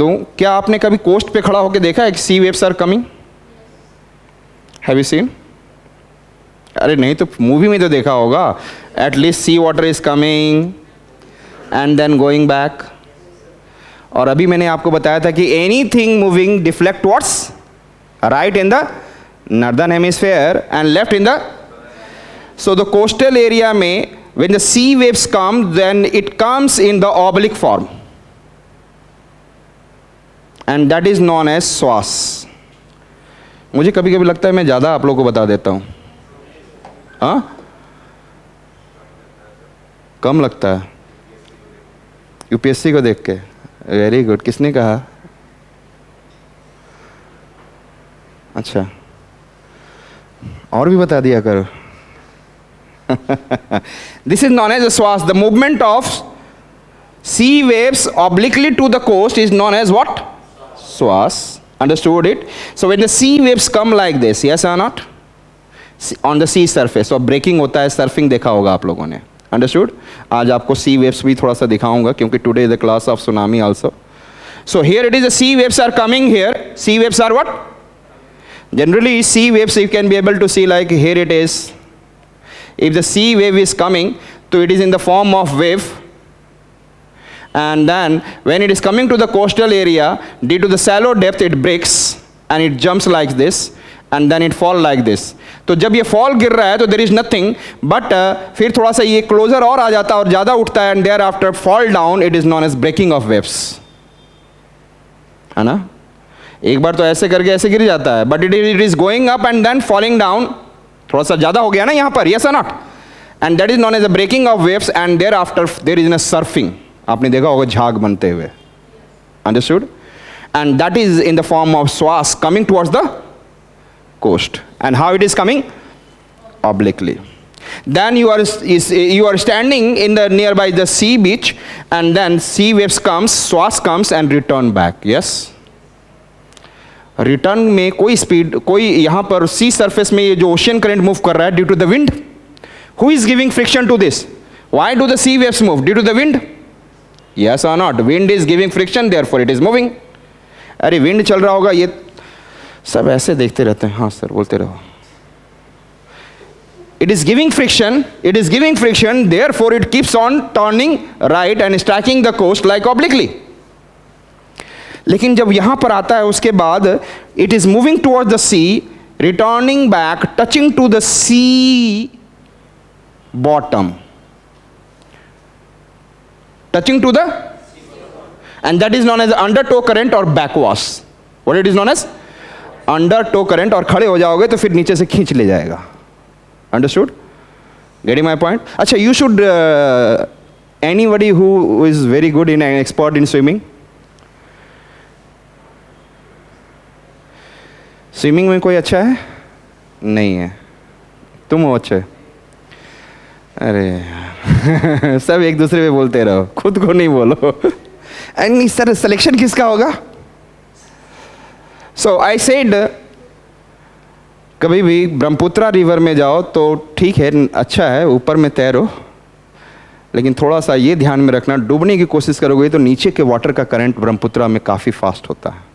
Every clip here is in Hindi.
तो क्या आपने कभी कोस्ट पे खड़ा होकर देखा है sea waves are coming? Have you seen? अरे नहीं तो मूवी में तो देखा होगा, at least sea water is coming and then going back. और अभी मैंने आपको बताया था कि anything moving deflect towards right in the northern hemisphere and left in the, so the coastal area में when the sea waves come, then it comes in the oblique form, and that is known as swas. मुझे कभी कभी लगता है मैं ज़्यादा आप लोगों को बता देता हूँ, हाँ? कम लगता है यूपीएससी को देख के। वेरी गुड, किसने कहा? अच्छा, और भी बता दिया करो। This is known as a swas. The movement of sea waves obliquely to the coast is known as what? Swas. Understood it? So when the sea waves come like this, yes or not? On the sea surface, और breaking होता है, surfing देखा होगा आप लोगों ने। Understood? आज आपको sea waves भी थोड़ा सा दिखाऊंगा क्योंकि today is the class of tsunami also. So here it is, the sea waves are coming here. Sea waves are what? Generally sea waves you can be able to see like here it is. If the sea wave is coming, so it is in the form of wave, and then when it is coming to the coastal area, due to the shallow depth it breaks and it jumps like this and then it fall like this. तो जब ये fall गिर रहा है तो there is nothing but फिर थोड़ा सा ये closer और आ जाता है और ज़्यादा उठता है, and thereafter fall down, it is known as breaking of waves, है ना? एक बार तो ऐसे करके ऐसे गिर जाता है, but it is going up and then falling down. थोड़ा सा ज़्यादा हो गया ना यहाँ पर, yes or not? And that is known as a breaking of waves, and thereafter there is a surfing. आपने देखा होगा झाग बनते हुए. Understood? And that is in the form of swas coming towards the coast. And how it is coming? Obliquely. Then you are standing in the nearby the sea beach, and then sea waves comes, swas comes and return back. Yes? Return में कोई स्पीड, कोई यहाँ पर सी सरफेस में ये जो ओशियन करंट मूव कर रहा है due to the wind. Who is giving friction to this? Why do the sea waves move? Due to the wind. Yes or not? Wind is giving friction, therefore it is moving. अरे विंड चल रहा होगा, ये सब ऐसे देखते रहते हैं. हाँ सर, बोलते रहो. It is giving friction, therefore it keeps on turning right and striking the coast like obliquely. लेकिन जब यहाँ पर आता है उसके बाद it is moving towards the sea, returning back, touching to the sea bottom, touching to the, and that is known as undertow current or backwash. What it is known as? Undertow current. और खड़े हो जाओगे तो फिर नीचे से खींच ले जाएगा. Understood? Getting my point? अच्छा, you should anybody who is very good in and expert in swimming. Swimming में कोई अच्छा है? नहीं है. तुम हो अच्छे? अरे सब एक दूसरे पे बोलते रहो, खुद को नहीं बोलो. नहीं सर, सिलेक्शन किसका होगा? सो आई सेड, कभी भी ब्रह्मपुत्रा रिवर में जाओ तो ठीक है, अच्छा है, ऊपर में तैरो, लेकिन थोड़ा सा ये ध्यान में रखना, डूबने की कोशिश करोगे तो नीचे के वाटर का करंट ब्रह्मपुत्रा में काफ़ी फास्ट होता है.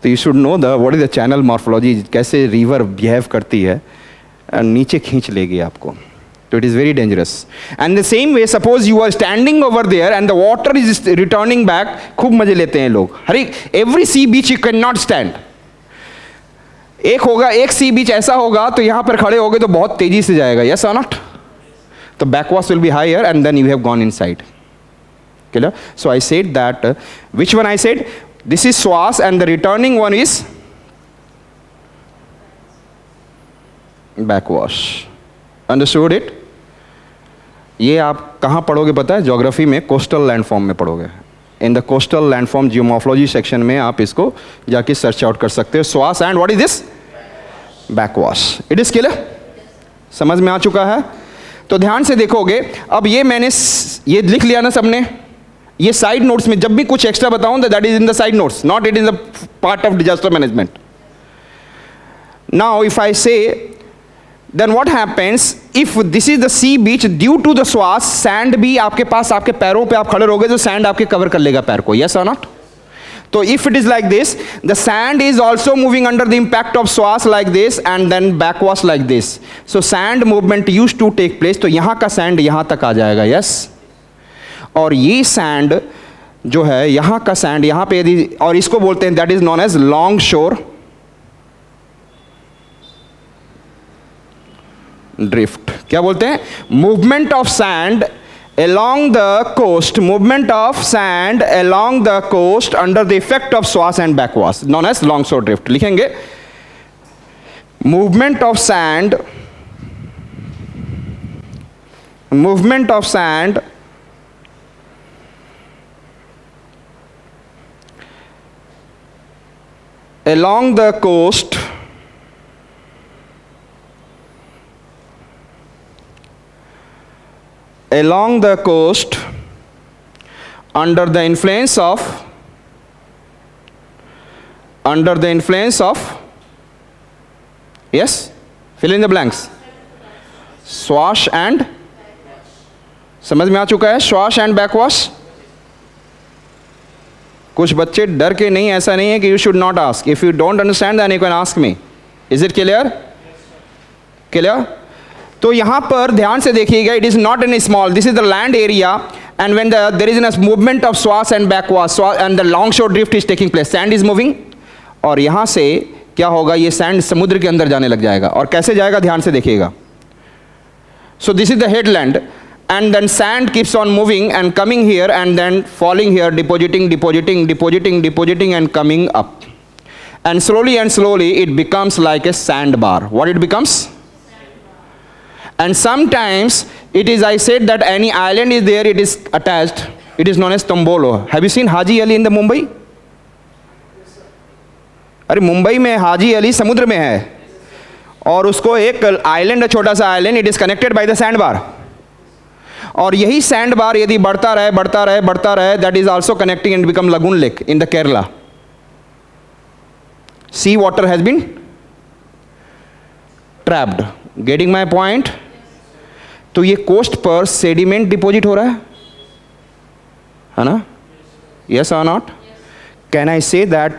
तो you should know the what is the channel morphology, कैसे रिवर बिहेव करती है, नीचे खींच लेगी आपको. तो it is very dangerous. And the same way, suppose you are standing over there and the water is returning back. खूब मजे लेते हैं लोग. हर एक every sea beach you can not stand. एक होगा, एक सी बीच ऐसा होगा तो यहाँ पर खड़े होगे तो बहुत तेजी से जाएगा. Yes or not? तो backwash will be higher and then you have gone inside. Clear? So I said that, which one I said? This is swas and the returning one is backwash. Understood it? ये आप कहाँ पढ़ोगे पता है? ज्योग्राफी में कोस्टल लैंडफॉर्म में पढ़ोगे. In the coastal landform geomorphology section में आप इसको जाके सर्च आउट कर सकते हो. Swash and what is this? Backwash. It is clear? समझ में आ चुका है? तो ध्यान से देखोगे. अब ये मैंने ये लिख लिया ना सबने. ये साइड नोट्स में जब भी कुछ एक्स्ट्रा बताऊं तो that is in the side notes, not it is the part of disaster management. Now if I say, then what happens if this is the sea beach, due to the swash sand भी आपके पास, आपके पैरों पे आप खड़े रहोगे तो सैंड आपके कवर कर लेगा पैर को. Yes or not? So if it is like this, the sand is also moving under the impact of swash like this and then backwash like this. So sand movement used to take place. तो यहाँ का sand यहाँ तक आ जाएगा, yes. और ये sand जो है यहाँ का sand यहाँ पे यदि, और इसको बोलते हैं that is known as long shore drift. क्या बोलते हैं? Movement of sand along the coast, movement of sand along the coast under the effect of swash and backwash, known as longshore drift. लिखेंगे movement of sand along the coast under the influence of yes, fill in the blanks, swash and, समझ में आ चुका है, swash and backwash. कुछ बच्चे डर के नहीं, ऐसा नहीं है कि you should not ask. If you don't understand then you can ask me. Is it clear? Clear? तो यहाँ पर ध्यान से देखिएगा, it is not any small, this is the land area and when there is a movement of swash and backwash and the longshore drift is taking place, sand is moving, और यहाँ से क्या होगा, ये sand समुद्र के अंदर जाने लग जाएगा. और कैसे जाएगा ध्यान से देखिएगा. So this is the headland and then sand keeps on moving and coming here and then falling here, depositing and coming up. And slowly it becomes like a sandbar. What it becomes? And sometimes it is, I said that any island is there, it is attached, it is known as Tombolo. Have you seen Haji Ali in the Mumbai? अरे मुंबई में हाजी अली समुद्र में है और उसको एक आइलैंड है, छोटा सा island, it is connected by the sand bar. और यही सैंड बार यदि बढ़ता रहे, that is also connecting and become lagoon lake in the Kerala. Sea water has been trapped. Getting my point? तो ये कोस्ट पर सेडिमेंट डिपॉजिट हो रहा है ना? Yes or not? Can I say that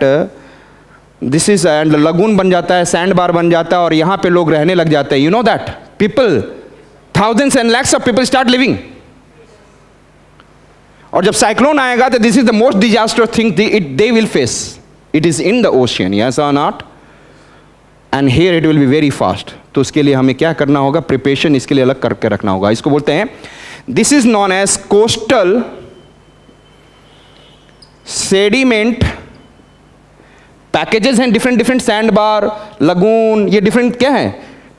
this is and lagoon बन जाता है, सैंड बार बन जाता है और यहाँ पे लोग रहने लग जाते हैं. You know that people, thousands and lakhs of people start living. और जब साइक्लोन आएगा तो this is the most disaster thing they will face. It is in the ocean, yes or not? And here it will be very fast. तो उसके लिए हमें क्या करना होगा? प्रिपरेशन इसके लिए अलग करके रखना होगा. इसको बोलते हैं, this is known as coastal sediment packages हैं. डिफरेंट सैंड बार, लगून, ये डिफरेंट क्या है?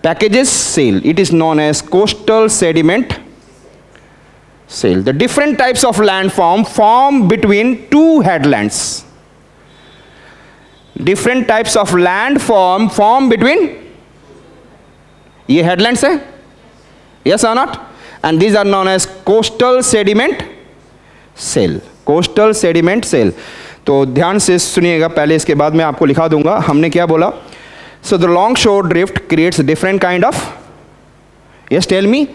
Packages cell. It is known as coastal sediment cell. The different types of land form between two headlands. Different types of land form between, ये हेडलैंड्स है, yes or not? And these are known as coastal sediment cell. Coastal sediment cell. तो ध्यान से सुनिएगा पहले, इसके बाद मैं आपको लिखा दूंगा. हमने क्या बोला? So the long shore drift creates different kind of, yes tell me,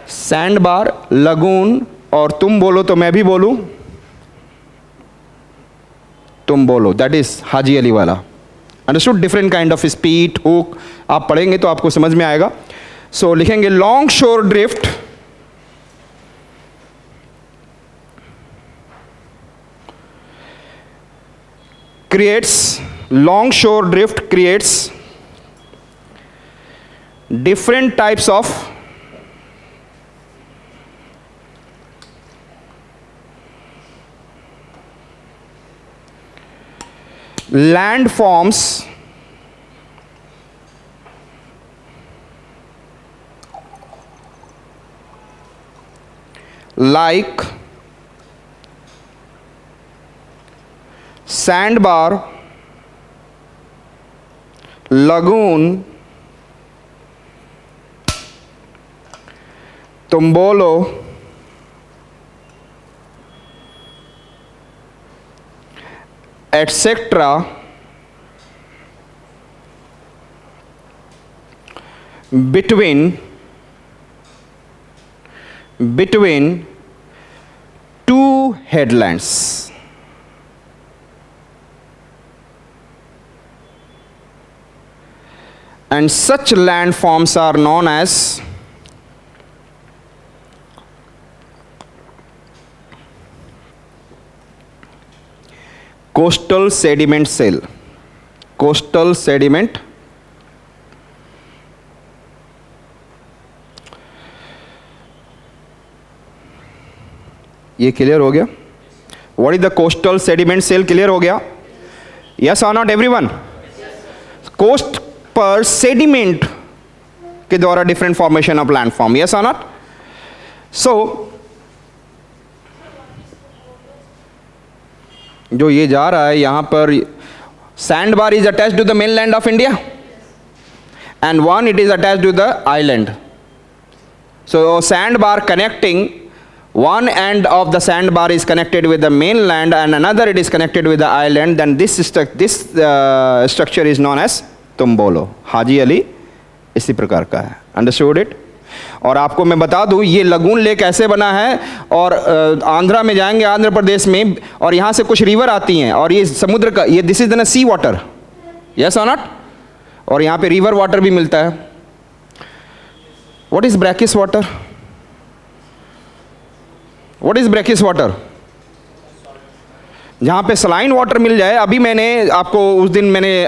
sand bar, lagoon, और तुम बोलो तो मैं भी बोलूं, तुम बोलो, दैट इज हाजी अली वाला. Understood? Different kind of speed, hook, आप पढ़ेंगे तो आपको समझ में आएगा. सो लिखेंगे long shore drift creates different types of landforms like sandbar, lagoon, tombolo, etc. between two headlands. and such landforms are known as coastal sediment shell. Coastal sediment ये क्लियर हो गया? What is the coastal sediment cell? Clear हो गया? Yes or not everyone? Coast पर सेडिमेंट के द्वारा different formation of landform, yes or not? So जो ये जा रहा है यहां पर, sand bar is attached to the main land of India and one it is attached to the island. So sandbar connecting, one end of the sandbar is connected with the mainland and another it is connected with the island. Then this structure is known as तुम्बोलो. Haji Ali इसी प्रकार का है. Understood it? और आपको मैं बता दूं ये लगून लेक ऐसे बना है, और आंध्रा में जाएंगे, आंध्र प्रदेश में, और यहाँ से कुछ रिवर आती हैं और ये समुद्र का, ये this is the sea water, yes or not? और यहाँ पे रिवर वाटर भी मिलता है. What is brackish water? What is brackish water? जहाँ पे सलाइन वाटर मिल जाए. अभी मैंने आपको उस दिन मैंने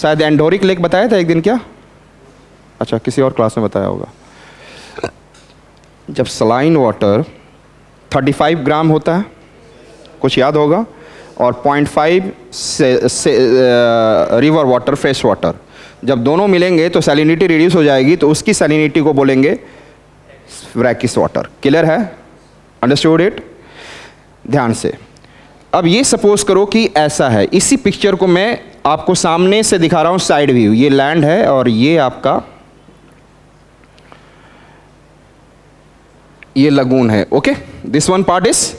शायद एंडोरिक लेक बताया था एक दिन, क्या? अच्छा, किसी और क्लास में बताया होगा. जब सलाइन वाटर 35 ग्राम होता है, कुछ याद होगा, और 0.5 से रिवर वाटर, फ्रेश वाटर, जब दोनों मिलेंगे तो सैलिनिटी रिड्यूस हो जाएगी, तो उसकी सैलिनिटी को बोलेंगे ब्रैकिस वाटर. क्लियर है? Understood it? ध्यान से. अब ये सपोज करो कि ऐसा है. इसी पिक्चर को मैं आपको सामने से दिखा रहा हूँ, साइड व्यू. ये लैंड है और ये आपका ये लगून है. Okay, this one part is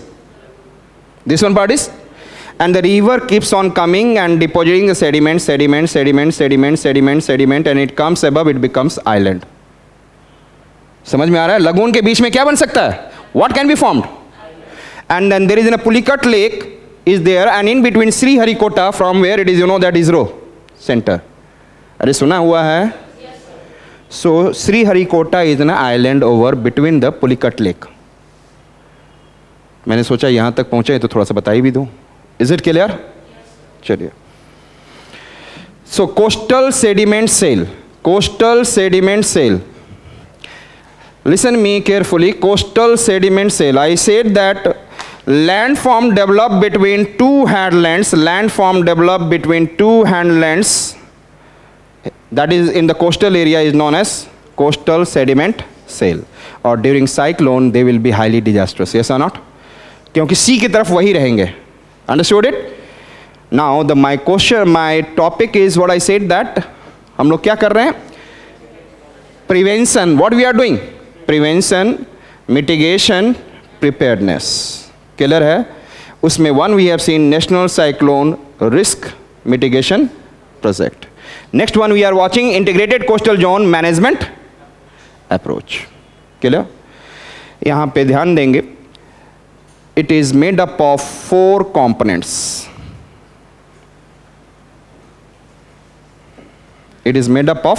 and the river keeps on coming and depositing the sediment, and it comes above, it becomes island. समझ में आ रहा है? लगून के बीच में क्या बन सकता है? What can be formed? And then there is a Pulicat lake is there, and in between Sriharikota, from where it is, you know, that ISRO center. अरे सुना हुआ है? So Sriharikota is an island over between the Pulicat lake. मैंने सोचा यहाँ तक पहुँचे तो थोड़ा सा बता ही भी दूँ. Is it clear? चलिए. So coastal sediment shell. Listen me carefully. Coastal sediment shell. I said that landform developed between two headlands. That is in the coastal area is known as coastal sediment shell. Or during cyclone they will be highly disastrous. Yes or not? क्योंकि sea की तरफ वही रहेंगे. Understood it? Now my topic is what I said, that हम लोग क्या कर रहे हैं? Prevention. What we are doing? Prevention, mitigation, preparedness. Clear है? उसमें one we have seen National Cyclone Risk Mitigation Project. Next one we are watching Integrated Coastal Zone Management Approach. Clear? यहाँ पे ध्यान देंगे. It is made up of 4 components. It is made up of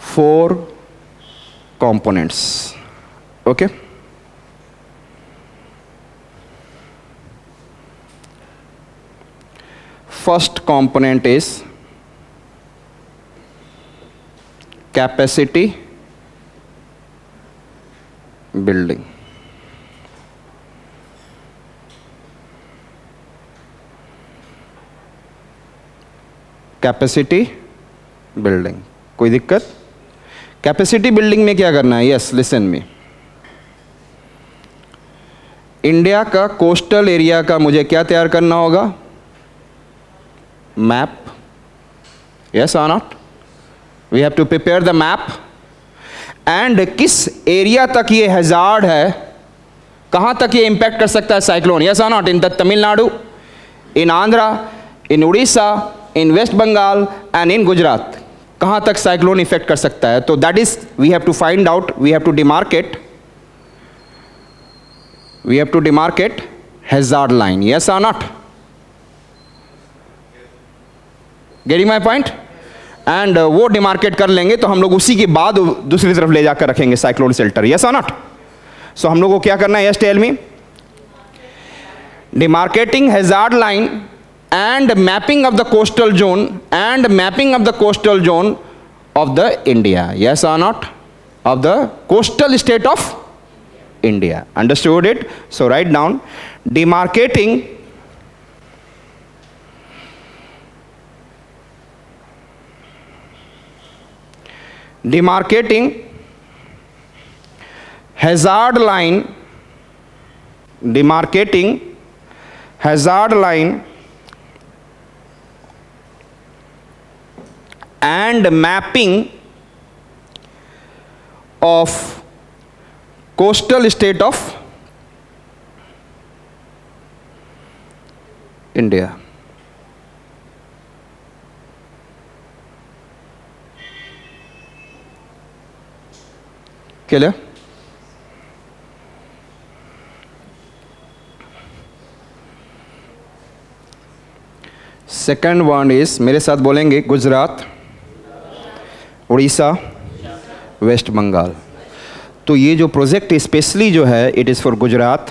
4 components. Okay? First component is capacity building. Capacity building. कोई दिक्कत? कैपेसिटी बिल्डिंग में क्या करना है? Yes, listen me. इंडिया का कोस्टल एरिया का मुझे क्या तैयार करना होगा? Map. Yes or not? We have to prepare the map. And किस एरिया तक ये हैजार्ड है, कहाँ तक ये इम्पैक्ट कर सकता है cyclone? Yes or not? In the Tamil Nadu, in Andhra, in Orissa, in West Bengal and in Gujarat, कहाँ तक साइक्लोन इफेक्ट कर सकता है? तो that is we have to find out, we have to demarcate hazard line. Yes or not? Getting my point? And वो डिमार्केट कर लेंगे तो हम लोग उसी के बाद दूसरी तरफ ले जाकर रखेंगे cyclone shelter, yes or not? So हम लोग को क्या करना है, yes tell me? Demarcating hazard line and mapping of the coastal zone and mapping of the coastal zone of the India, yes or not? Of the coastal state of India. Understood it? So write down demarcating hazard line, demarcating hazard line and mapping of coastal state of India. Clear? Second one is, मेरे साथ बोलेंगे, गुजरात, उड़ीसा, वेस्ट बंगाल. तो ये जो प्रोजेक्ट स्पेशली जो है, it is for Gujarat,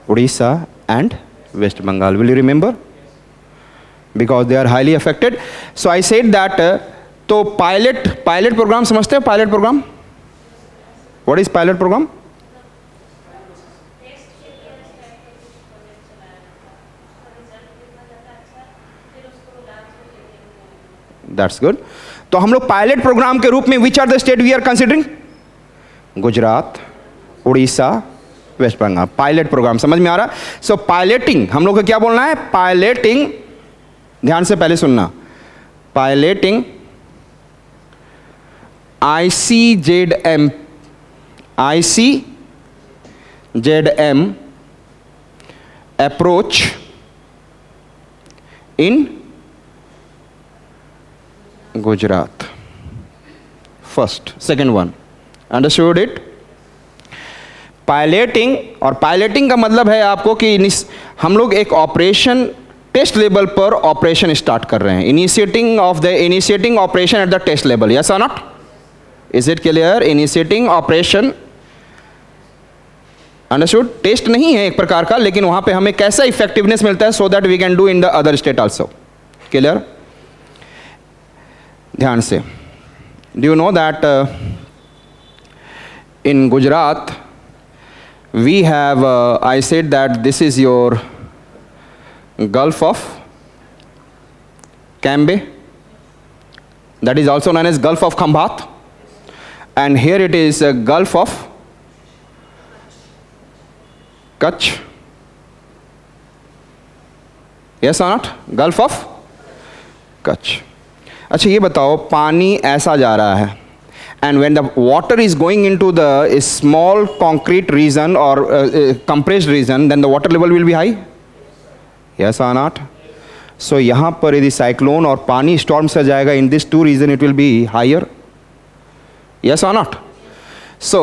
Orissa and West Bengal. Will you remember? Because they are highly affected. So I said that, तो पायलट प्रोग्राम समझते हो? Pilot programme, what is pilot programme? That's good. तो हम लोग पायलट प्रोग्राम के रूप में which are the state we are considering? Gujarat, Orissa, West Bengal. Pilot programme समझ में आ रहा? सो पायलटिंग, हम लोग को क्या बोलना है? पायलटिंग, ध्यान से पहले सुनना, piloting ICZM approach in Gujarat. First, second one, understood it? Piloting, और पायलटिंग का मतलब है आपको कि हम लोग एक ऑपरेशन टेस्ट लेवल पर ऑपरेशन स्टार्ट कर रहे हैं. Initiating operation at the test level, yes or not? Is it clear? Initiating operation, understood? Test नहीं है एक प्रकार का, लेकिन वहां पे हमें कैसा इफेक्टिवनेस मिलता है, so that we can do in the other state also. Clear? ध्यान से. Do you know that in Gujarat we have, I said that this is your Gulf of Cambay, that is also known as Gulf of Khambat, and here it is Gulf of Kutch, yes or not? Gulf of Kutch. अच्छा ये बताओ, पानी ऐसा जा रहा है, and when the water is going into the small concrete region or compressed region, then the water level will be high, yes or not? So यहाँ पर यदि साइक्लोन और पानी स्टॉर्म से जाएगा, in this two region it will be higher, yes or not? So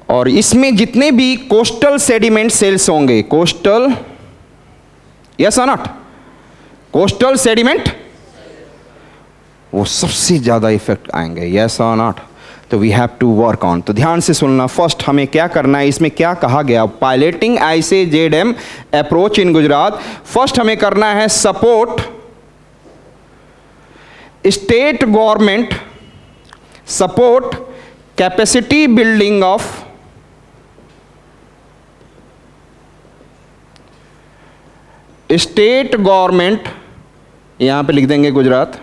और इसमें जितने भी कोस्टल सेडिमेंट सेल्स होंगे, coastal, yes or not? Coastal sediment, वो सबसे ज़्यादा इफेक्ट आएंगे, yes or not? तो we have to work on. तो ध्यान से सुनना. फर्स्ट हमें क्या करना है, इसमें क्या कहा गया? Piloting ICZM approach in Gujarat. First हमें करना है support state government, support capacity building of state government, यहां पे लिख देंगे Gujarat,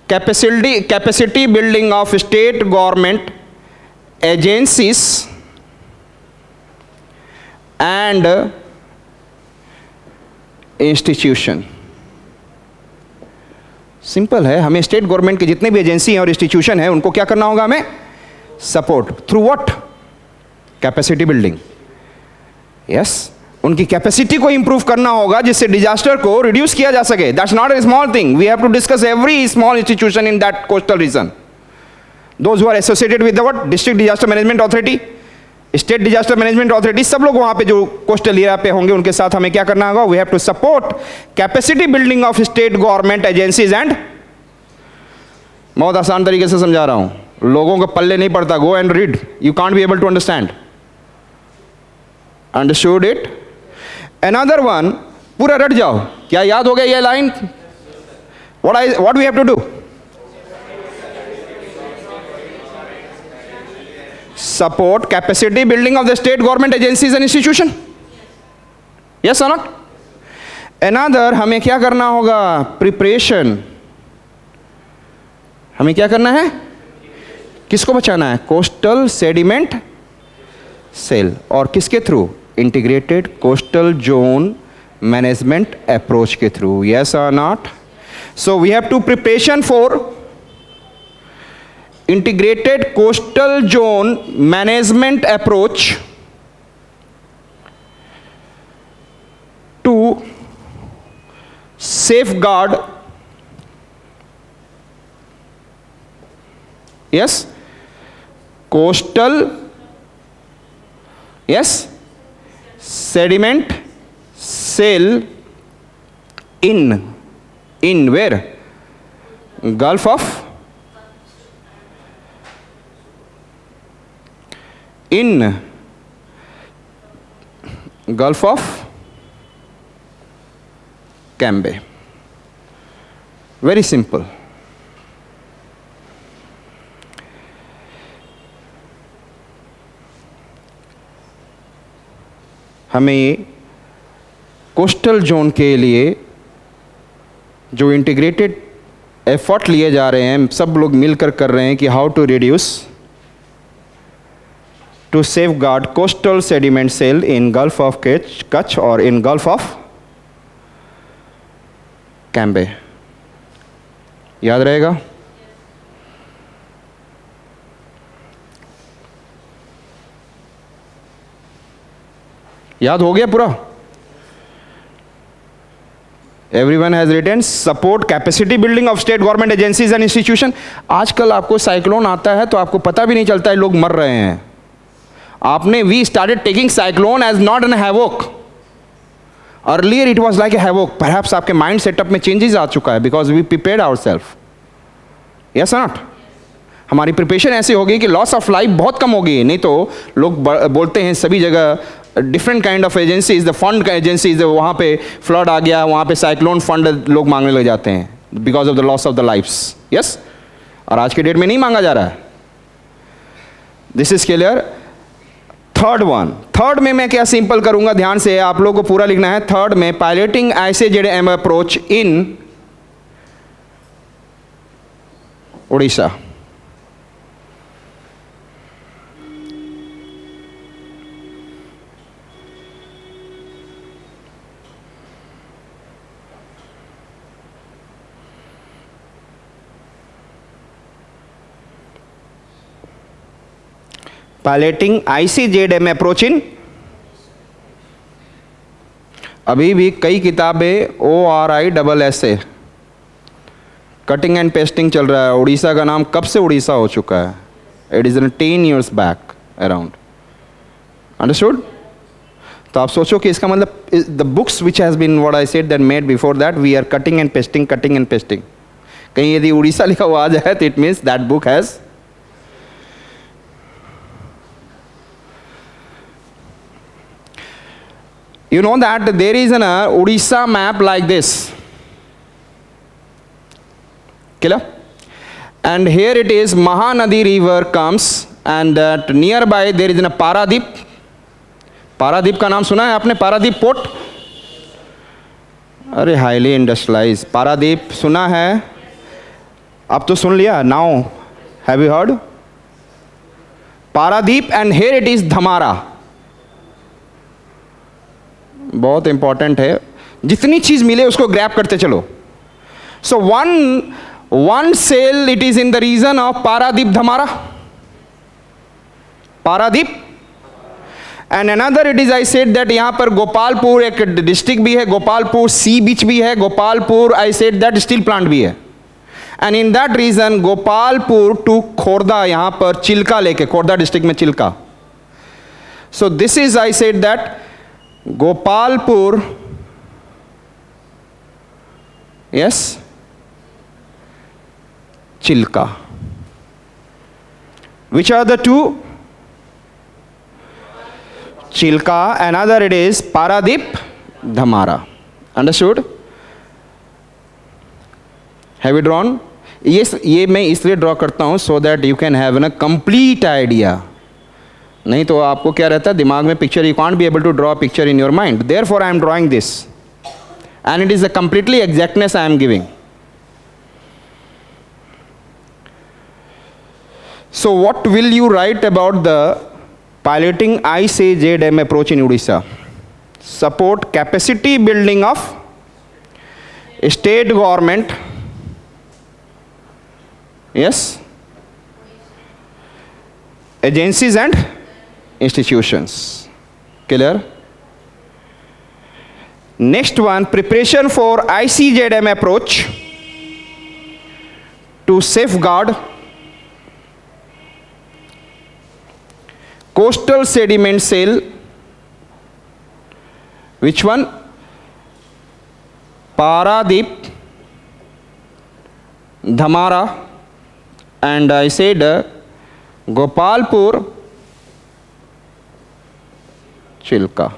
capacity building of state government agencies and institution. Simple है, हमें स्टेट गवर्नमेंट के जितने भी एजेंसी हैं और इंस्टीट्यूशन है, उनको क्या करना होगा? हमें support through what? Capacity building. Yes, उनकी कैपेसिटी को इंप्रूव करना होगा जिससे डिजास्टर को रिड्यूस किया जा सके. That's not a small thing. We have to discuss every small institution in that coastal region. Those who are associated with the what? District disaster management authority, state disaster management authority, सब लोग वहां पे जो कोस्टल एरिया पे होंगे उनके साथ हमें क्या करना होगा? We have to support capacity building of state government agencies and, बहुत आसान तरीके से समझा रहा हूं, लोगों को पल्ले नहीं पड़ता, go and read, you can't be able to understand. Understood it? Another one, पूरा रट जाओ, क्या याद हो गया ये line? What we have to do? Support capacity building of the state government agencies and institution. Yes or not? Another, हमें क्या करना होगा? Preparation. हमें क्या करना है? किसको बचाना है? Coastal sediment cell. और किसके through? Integrated coastal zone management approach के through. Yes or not? So we have to preparation for integrated coastal zone management approach to safeguard, yes, coastal, yes, sediment cell in where? Gulf of, in Gulf of Cambay. Very simple. हमें कोस्टल जोन के लिए जो इंटीग्रेटेड एफर्ट लिए जा रहे हैं, सब लोग मिलकर कर रहे हैं कि how to reduce, to safeguard coastal sediment cell in Gulf of Kutch or in Gulf of Cambay. याद रहेगा? याद हो गया पूरा? Everyone has written support capacity building of state government agencies and institution. आजकल आपको साइक्लोन आता है तो आपको पता भी नहीं चलता है, लोग मर रहे हैं। आपने we started taking cyclone as not an havoc, earlier it was like a havoc. Perhaps आपके माइंड सेटअप में चेंजेस आ चुका है because we prepared ourselves. Yes not? हमारी प्रिपरेशन ऐसी हो गई कि लॉस ऑफ लाइफ बहुत कम हो गई है। नहीं तो लोग बोलते हैं सभी जगह different kind of agencies, the fund agencies, वहाँ पे फ्लड आ गया, वहाँ पे साइक्लोन फंड लोग मांगने लग जाते हैं because of the loss of the lifes. Yes, और आज के डेट में नहीं मांगा जा रहा है। This is clear. Third one, third में मैं क्या सिंपल करूंगा, ध्यान से आप लोगों को पूरा लिखना है। थर्ड में piloting ICJM approach in Orissa. Piloting ICJM approach in, अभी भी कई किताबें ORISSA कटिंग एंड पेस्टिंग चल रहा है। उड़ीसा का नाम कब से उड़ीसा हो चुका है? It is 10 years back around. Understood? तो आप सोचो कि इसका मतलब the books which has been what I said that made before that we are cutting and pasting, cutting and pasting. कहीं यदि उड़ीसा लिखा हुआ आ जाए तो it means that book has you know that there is an Odisha map like this, clear? And here it is, Mahanadi river comes and nearby there is a Paradip. Paradip का नाम सुना है आपने? Paradip port, अरे हाईली इंडस्ट्रियलाइज पारादीप सुना है? अब तो सुन लिया। Now have you heard Paradip? And here it is Dhamara. बहुत इंपॉर्टेंट है, जितनी चीज मिले उसको ग्रैब करते चलो। So one cell it is in the region of Paradip Dhamara, Paradip. And another it is I said that यहां पर गोपालपुर एक डिस्ट्रिक्ट भी है, गोपालपुर सी बीच भी है, Gopalpur I said that steel plant भी है। And in that region Gopalpur to Khordha, यहां पर चिल्का लेके, खोर्धा डिस्ट्रिक्ट में Chilka, So this is, I said that Gopalpur, yes, Chilka. Which are the two? Chilka, another it is Paradip, Dhamara. Understood? Have you drawn? Yes, ये मैं इसलिए ड्रॉ करता हूँ so that you can have a complete idea. नहीं तो आपको क्या रहता है दिमाग में picture, you can't be able to draw a picture in your mind. Therefore I am drawing this, and it is a completely exactness I am giving. So what will you write about the piloting ICZM approach in Odisha? Support capacity building of state government, yes, agencies and institutions. Clear? Next one, preparation for ICZM approach to safeguard coastal sediment cell. Which one? Paradip, Dhamara, and I said Gopalpur, Chilka.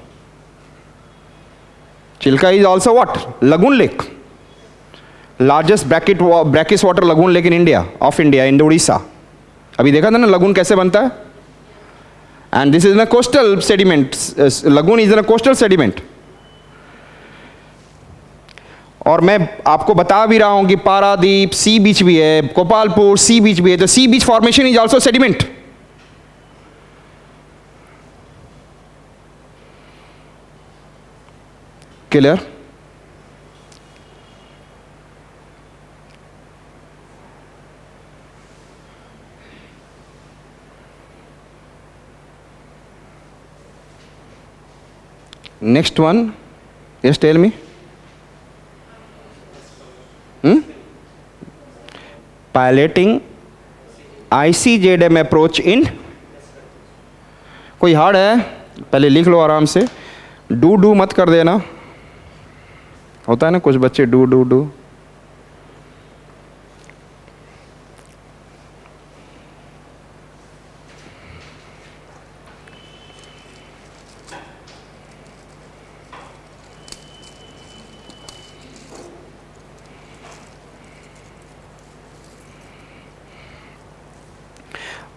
Chilka is also what? Lagoon lake. Largest brackish water lagoon lake in India, in Odisha. अभी देखा था ना lagoon कैसे बनता है? And this is in a coastal sediment. Lagoon is in a coastal sediment. और मैं आपको बता भी रहा हूं कि पारादीप सी बीच भी है, गोपालपुर सी बीच भी है, तो sea beach formation is also sediment. Clear? Next one, yes tell me. Piloting ICZM approach in, कोई हार्ड है? पहले लिख लो आराम से. डू मत कर देना. होता है ना कुछ बच्चे डू.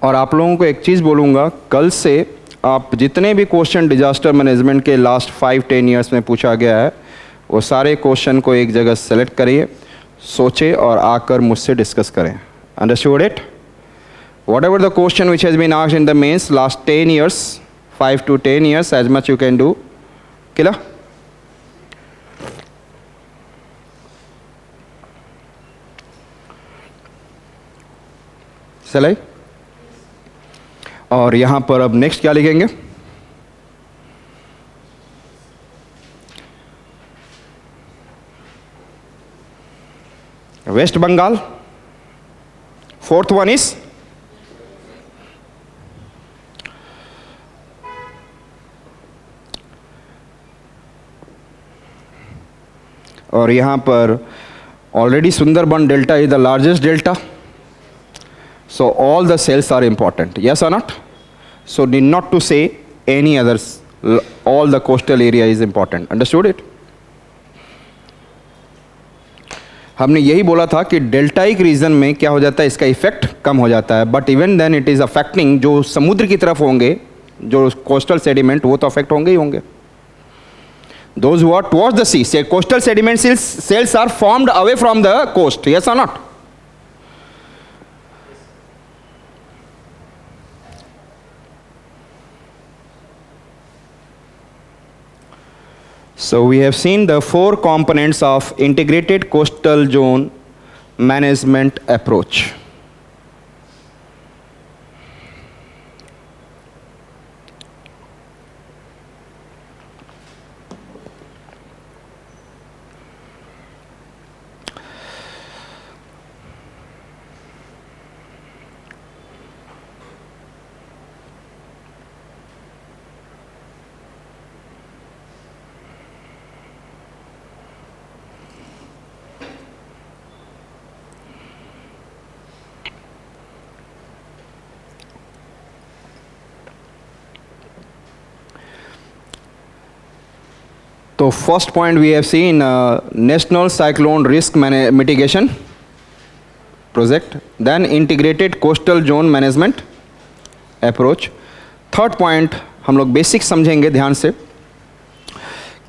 और आप लोगों को एक चीज़ बोलूँगा, कल से आप जितने भी क्वेश्चन डिजास्टर मैनेजमेंट के लास्ट 5-10 ईयर्स में पूछा गया है, वो सारे क्वेश्चन को एक जगह सेलेक्ट करिए, सोचें और आकर मुझसे डिस्कस करें. Understood it? Whatever the question which has been asked in the mains last 10 years, 5 to 10 years, as much you can do. Killer? चले. और यहां पर अब नेक्स्ट क्या लिखेंगे? West Bengal. Fourth one is और यहां पर already Sundarban delta is the largest delta. So all the cells are important, yes or not? So need not to say any others. All the coastal area is important. Understood it? हमने यही बोला था कि डेल्टाइक रीजन में क्या हो जाता है, इसका इफेक्ट कम हो जाता है, but even then it is affecting जो समुद्र की तरफ होंगे, जो कोस्टल सेडिमेंट, वो तो अफेक्ट होंगे ही होंगे. Those who are towards the sea, say coastal sediment cells are formed away from the coast, yes or not? So we have seen the 4 components of integrated coastal zone management approach. तो first point we have seen national cyclone risk mitigation project, then integrated coastal zone management approach. Third point हम लोग बेसिक समझेंगे ध्यान से।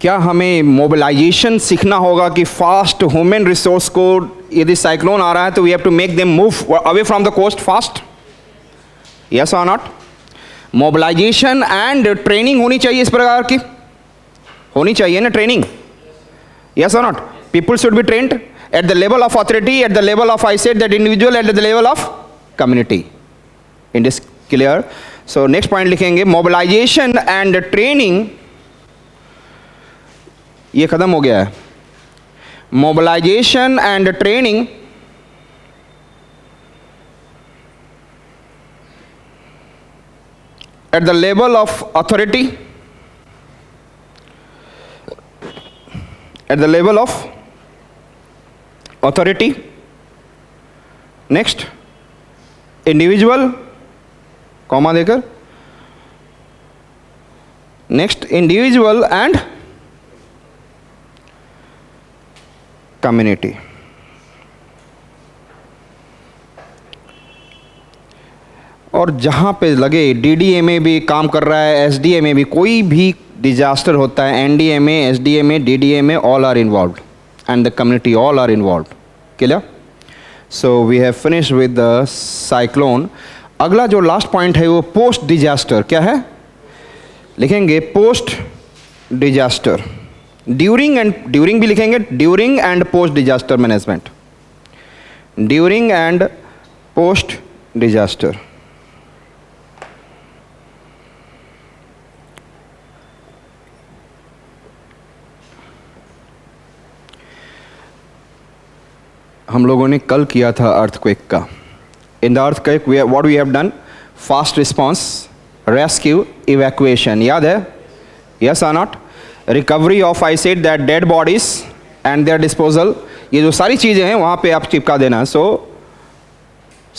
क्या हमें मोबिलाइजेशन सीखना होगा कि फास्ट ह्यूमन रिसोर्स को, यदि साइक्लोन आ रहा है तो we have to make them move away from the coast fast, yes or not? Mobilisation and training होनी चाहिए, इस प्रकार की होनी चाहिए ना training, yes or not? People should be trained at the level of authority, at the level of, I said, that individual, at the level of community. In this clear? So next point लिखेंगे mobilization and training, ये खत्म हो गया है। mobilization and training at the level of authority, at the level of authority, next individual, comma देकर, next individual and community। और जहाँ पे लगे DDMA भी काम कर रहा है, SDMA भी, कोई भी डिजास्टर होता है, NDMA, SDMA, DDMA, all are involved and the community all are involved। clear? So we have finished with the cyclone। अगला जो लास्ट पॉइंट है वो पोस्ट डिजास्टर। क्या है? लिखेंगे post disaster, during and, during भी लिखेंगे, during and post disaster management, during and post disaster. हम लोगों ने कल किया था अर्थक्वेक का। In the earthquake what we have done, fast response, rescue, evacuation, याद है? Yes or not? Recovery of, I said that, dead bodies and their disposal, ये जो सारी चीज़ें हैं वहाँ पे आप चिपका देना। सो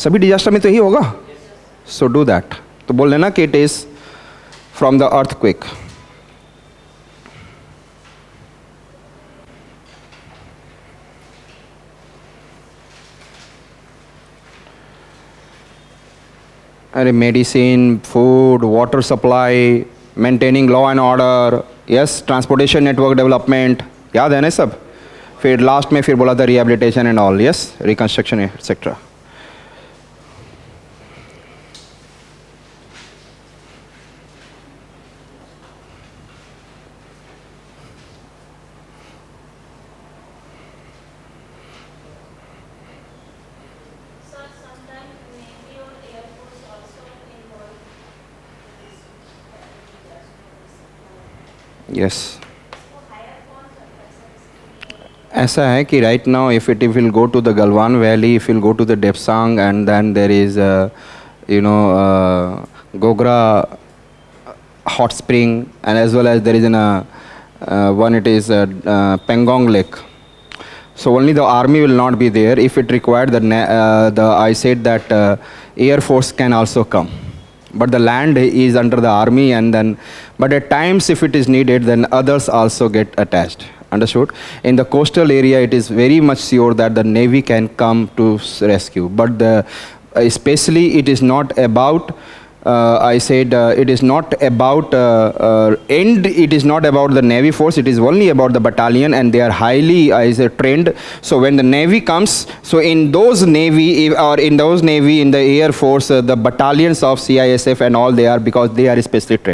सभी डिजास्टर में तो यही होगा, सो डू दैट। तो बोल लेना कि it is from the earthquake. medicine, food, water supply, maintaining law and order, yes, transportation network development, याद है ना सब? फिर लास्ट में फिर बोला था rehabilitation and all, yes, reconstruction etc. Yes. ऐसा है कि right now if it will go to the Galwan Valley, if it will go to the Depsang, and then there is Gogra hot spring, and as well as there is one, it is Pangong Lake. So only the army will not be there. If it required, I said that Air Force can also come. But the land is under the army, and then, but at times if it is needed, then others also get attached. Understood? In the coastal area, it is very much sure that the Navy can come to rescue. But especially it is not about, I said, it is not about it is not about the Navy force, it is only about the battalion, and they are highly, I said, trained. So when the Navy comes, so in those Navy, in the Air Force, the battalions of CISF and all, they are, because they are specially trained.